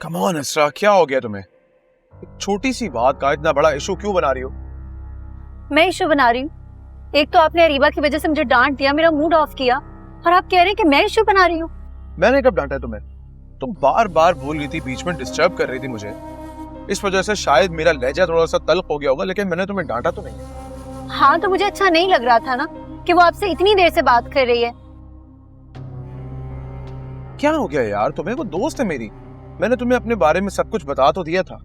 Come on इसरा, क्या हो गया तुम्हें? एक छोटी सी बात का इतना बड़ा इशू क्यों बना रही हो? मैं इशू बना रही हूँ? एक तो आपने अरीबा की वजह से मुझे डांट दिया, मेरा मूड ऑफ किया, और आप कह रहे हैं कि मैं इशू बना रही हूँ। मैंने कब डांटा तुम्हें? तुम बार बार बोल रही थी, बीच में डिस्टर्ब कर रही थी मुझे। इस वजह से शायद मेरा लहजा थोड़ा सा तल्ख हो गया होगा, लेकिन मैंने तुम्हें डांटा तो नहीं है। हाँ, तो मुझे अच्छा नहीं लग रहा था ना कि वो आपसे इतनी देर से बात कर रही है। क्या हो गया यार तुम्हें? वो दोस्त है मेरी, मैंने तुम्हें अपने बारे में सब कुछ बता तो दिया था।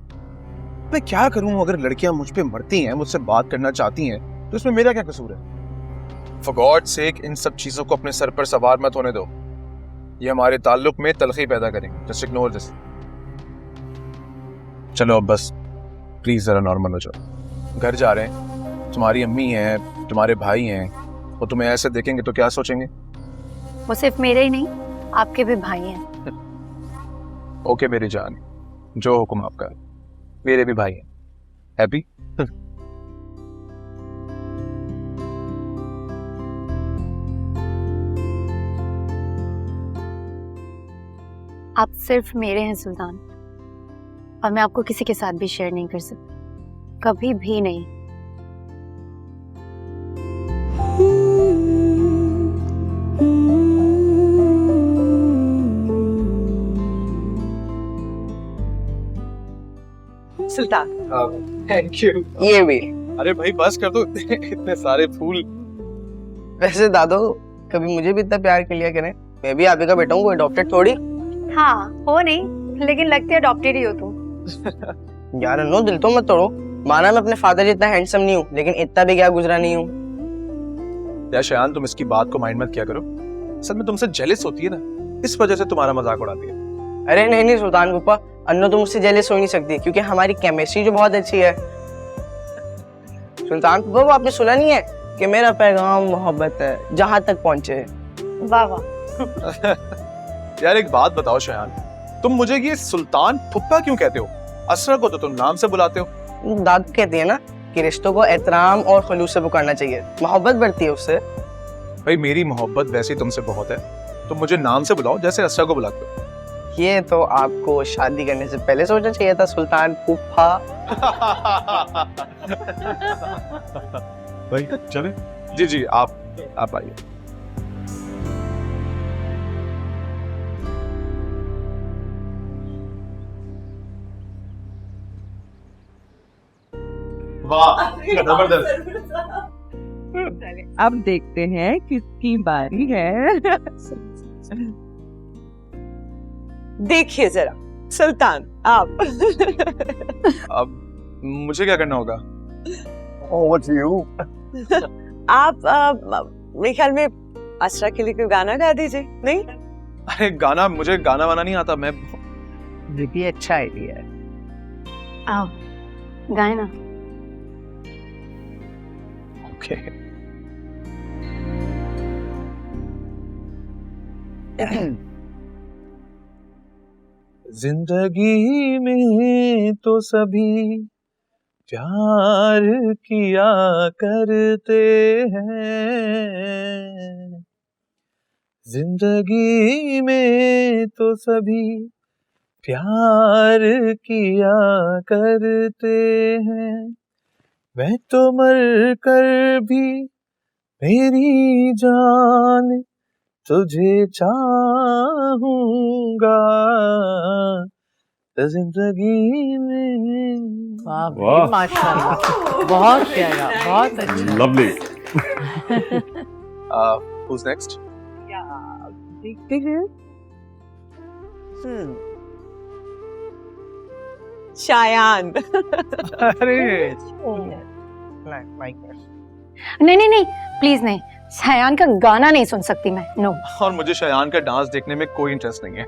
मैं क्या करूं? अगर लड़कियां मुझ पे मरती हैं, मुझसे बात करना चाहती हैं, तो इसमें मेरा क्या कसूर है? फॉर गॉड सेक इन सब चीजों को अपने सर पर सवार मत होने दो। ये हमारे ताल्लुक में तलखी पैदा करेंगे। Just ignore this. चलो अब बस प्लीज जरा नॉर्मल हो जाओ। घर जा रहे हैं, तुम्हारी अम्मी हैं, तुम्हारे भाई हैं, वो तुम्हें ऐसे देखेंगे तो क्या सोचेंगे? वो सिर्फ मेरे ही नहीं, आपके भी भाई हैं। ओके मेरी जान, जो हुक्म आपका, मेरे भी भाई हैं। हैप्पी? आप सिर्फ मेरे हैं सुल्तान, और मैं आपको किसी के साथ भी शेयर नहीं कर सकती, कभी भी नहीं। सुल्तान, थैंक यू। ये भी। अरे भाई बस कर दो, इतने सारे फूल। वैसे दादो, कभी मुझे भी इतना प्यार कर लिया करें। मैं भी आप ही का बेटा हूँ, कोई अडॉप्टेड थोड़ी। हाँ हो नहीं, लेकिन लगते है अडॉप्टेड ही हो तुम। यार नो, दिल तो मत तोड़ो। माना मैं अपने फादर जितना हैंडसम नहीं हूँ, लेकिन इतना भी क्या गुजरा नहीं हूँ। यार शयान, तुम इसकी बात को माइंड मत किया करो। असल में तुमसे जेलस होती है ना, इस वजह से तुम्हारा मजाक उड़ाती है। अरे नहीं नहीं सुल्तान पुप्पा, अन्नो तो मुझसे जेलस हो नहीं सकती, क्योंकि हमारी केमिस्ट्री जो बहुत अच्छी है। सुल्तान पुप्पा, वो आपने सुना नहीं है कि मेरा पैगाम मोहब्बत है, जहां तक पहुंचे। वाह वाह। यार एक बात बताओ शयान, तुम मुझे ये सुल्तान फुप्पा क्यों कहते हो? असरा को तो तुम नाम से बुलाते हो। दादू कहती है ना कि रिश्तों को एहतराम और खलूस से पुकारना चाहिए, मोहब्बत बढ़ती है उससे। भाई मेरी मोहब्बत वैसे ही तुमसे बहुत है, तुम मुझे नाम से बुलाओ जैसे असरा को बुलाते हो। ये तो आपको शादी करने से पहले सोचना चाहिए था सुल्तान पुप्पा। भाई चले? जी जी, आप आइए। वाह जबरदस्त। अब देखते हैं किसकी बारी है। देखिए जरा सुल्तान, आप अब मुझे क्या करना होगा? आप मेरे ख्याल में असरा के लिए कोई गाना गा दीजिए। नहीं, अरे गाना, मुझे गाना वाना नहीं आता। मैं ये अच्छा आइडिया है। आओ गाए ना। ओके। जिंदगी में तो सभी प्यार किया करते हैं, जिंदगी में तो सभी प्यार किया करते हैं। मैं तो मर कर भी मेरी जान तुझे चाहूंगा जिंदगी में। वाह माशाल्लाह, बहुत प्यारा, बहुत अच्छा। लवली। Who's next? देखते हैं। शायान। अरे नहीं नहीं नहीं, प्लीज नहीं, शयान का गाना नहीं सुन सकती मैं। नो। और मुझे शयान का डांस देखने में कोई इंटरेस्ट नहीं है।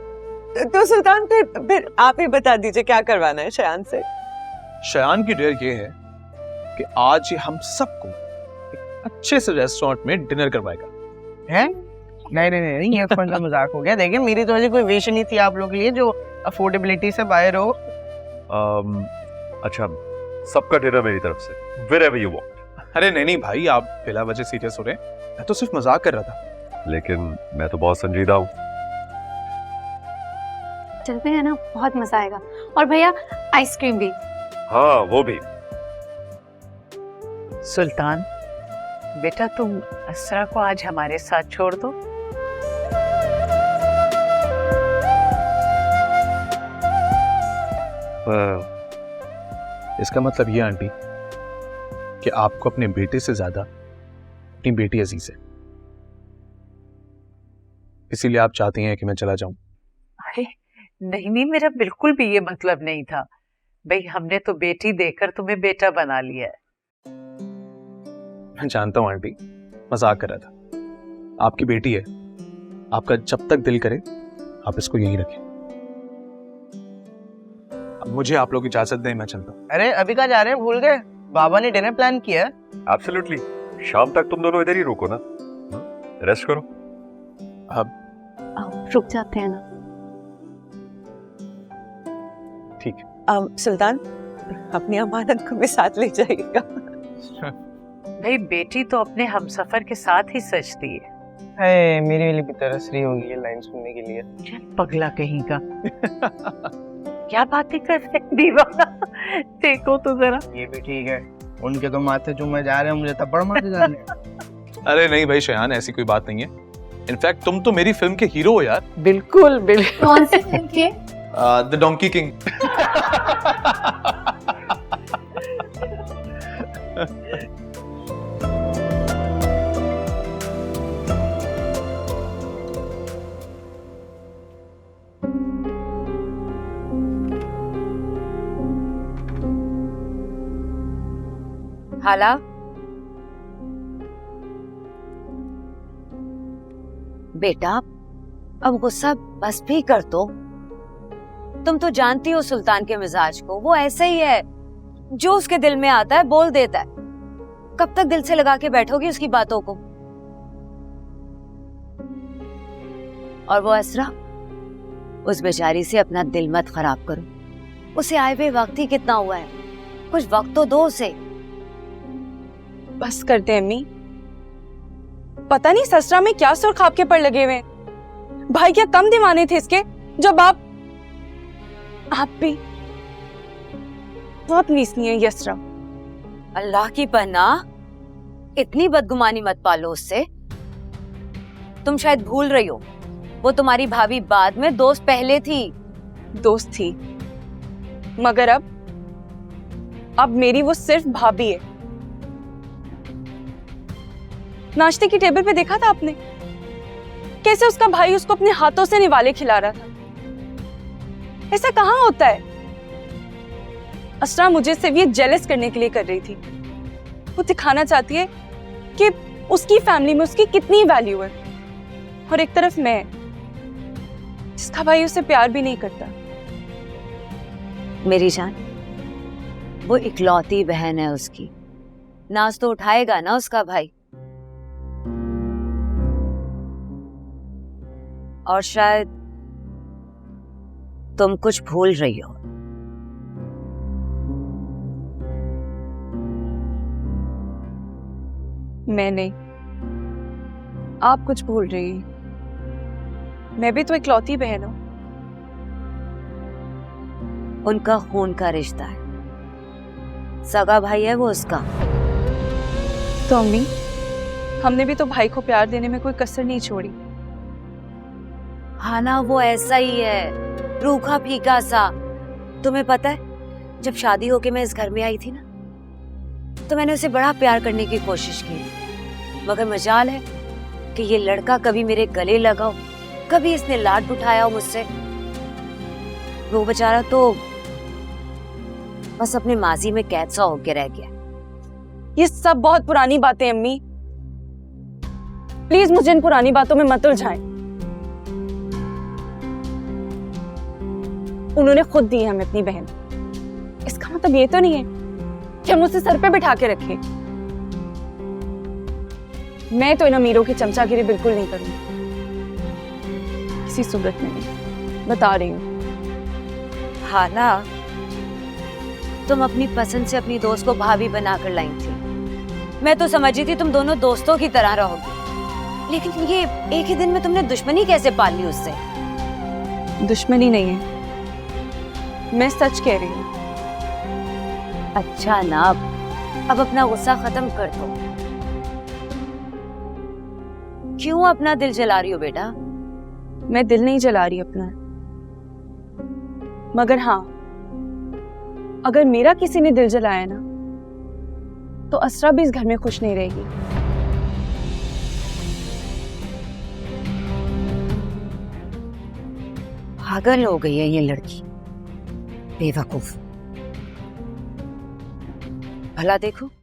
तो सुल्तान, फिर आप ही बता दीजिए क्या करवाना है शयान से। शयान की डेयर ये है कि आज ये हम सबको एक अच्छे से रेस्टोरेंट में डिनर करवाएगा। हैं? नहीं नहीं नहीं, ये कौन सा मजाक हो गया? देखिए, मेरी तो वैसे कोई विश नहीं थी आप लोगों के लिए जो अफोर्डेबिलिटी से बाहर हो। अच्छा, सबका डिनर मेरी तरफ से, wherever you want। अरे नहीं नहीं भाई, आप बिला वजह सीरियस हो रहे हैं। मैं तो सिर्फ मजाक कर रहा था। लेकिन मैं तो बहुत संजीदा हूँ। चलते हैं ना, बहुत मजा आएगा। और भैया आइसक्रीम भी। हाँ वो भी। सुल्तान बेटा, तुम असरा को आज हमारे साथ छोड़ दो। इसका मतलब ये आंटी कि आपको अपने बेटे से ज्यादा अपनी बेटी अजीज है, इसीलिए आप चाहती हैं कि मैं चला जाऊं। अरे नहीं नहीं, मेरा बिल्कुल भी ये मतलब नहीं था भाई। हमने तो बेटी देकर तुम्हें बेटा बना लिया है। मैं जानता हूं आंटी, मजाक कर रहा था। आपकी बेटी है, आपका जब तक दिल करे आप इसको यहीं रखें। अब मुझे आप लोग इजाजत दें, मैं चलता हूं। अरे अभी कहाँ जा रहे हैं, भूल गए? बाबा ने डिनर प्लान किया है। एब्सोल्युटली, शाम तक तुम दोनों इधर ही रुको ना, रेस्ट करो। अब रुक जाते हैं ना। ठीक है। सुल्तान, अपनी अमानत को भी साथ ले जाइएगा। भाई बेटी तो अपने हमसफर के साथ ही सजती है। है, मेरे लिए भी तरस रही होगी ये लाइन सुनने के लिए। चल पगला कहीं का। क्या बातें कर रहे दीवाना, देखो तो जरा। ये भी ठीक है, उनके तो माथे चूमे जा रहे हैं, मुझे थप्पड़ मारते जा रहे हैं। अरे नहीं भाई शयान, ऐसी कोई बात नहीं है। इनफैक्ट तुम तो मेरी फिल्म के हीरो हो यार। बिल्कुल बिल्कुल। कौन सी फिल्म के? The donkey king. हाला, बेटा अब गुस्सा बस भी कर दो। तुम तो जानती हो सुल्तान के मिजाज को, वो ऐसा ही है, जो उसके दिल में आता है बोल देता है। कब तक दिल से लगा के बैठोगी उसकी बातों को? और वो असरा, उस बेचारी से अपना दिल मत खराब करो। उसे आए हुए वक्त ही कितना हुआ है, कुछ वक्त तो दो उसे। बस करते हैं अम्मी, पता नहीं ससुरा में क्या सुर खाप के पड़ लगे हुए हैं। भाई क्या कम दीवाने थे इसके, जब आप भी बहुत नीसनी है यसरा। अल्लाह की पनाह, इतनी बदगुमानी मत पालो उससे। तुम शायद भूल रही हो, वो तुम्हारी भाभी बाद में, दोस्त पहले थी। दोस्त थी, मगर अब मेरी वो सिर्फ भाभी है। नाश्ते की टेबल पे देखा था आपने कैसे उसका भाई उसको अपने हाथों से निवाले खिला रहा था? ऐसा कहाँ होता है? असरा मुझे सिर्फ ये जेलस करने के लिए कर रही थी। वो दिखाना चाहती है कि उसकी फैमिली में उसकी कितनी वैल्यू है, और एक तरफ मैं, जिसका भाई उसे प्यार भी नहीं करता। मेरी जान, वो इकलौती बहन है उसकी, नाज तो उठाएगा ना उसका भाई। और शायद तुम कुछ भूल रही हो। मैं नहीं, आप कुछ भूल रही हैं। मैं भी तो इकलौती बहन हूं। उनका खून का रिश्ता है, सगा भाई है वो उसका। तो अम्मी, हमने भी तो भाई को प्यार देने में कोई कसर नहीं छोड़ी। हाँ ना, वो ऐसा ही है, रूखा फीका सा। तुम्हें पता है, जब शादी होके मैं इस घर में आई थी ना, तो मैंने उसे बड़ा प्यार करने की कोशिश की, मगर मजाल है कि ये लड़का कभी मेरे गले लगा हो, कभी इसने लाड उठाया हो मुझसे। वो बेचारा तो बस अपने माजी में कैद सा होके रह गया। ये सब बहुत पुरानी बातें अम्मी, प्लीज मुझे इन पुरानी बातों में मत उलझाएं। उन्होंने खुद दी है हमें अपनी बहन, इसका मतलब ये तो नहीं है कि हम उसे सर पे बिठा के रखें। मैं तो इन अमीरों की चमचागिरी बिल्कुल नहीं करूंगी, किसी सूरत में नहीं, बता रही हूँ। हाला, तुम अपनी पसंद से अपनी दोस्त को भाभी बनाकर लाई थी। मैं तो समझी थी तुम दोनों दोस्तों की तरह रहोगी, लेकिन ये एक ही दिन में तुमने दुश्मनी कैसे पाल ली उससे? दुश्मनी नहीं है, मैं सच कह रही हूँ। अच्छा ना, अब अपना गुस्सा खत्म कर दो। क्यों अपना दिल जला रही हो बेटा? मैं दिल नहीं जला रही अपना, मगर हाँ, अगर मेरा किसी ने दिल जलाया ना, तो असरा भी इस घर में खुश नहीं रहेगी। पागल हो गई है ये लड़की, बेवकूफ। भला देखो,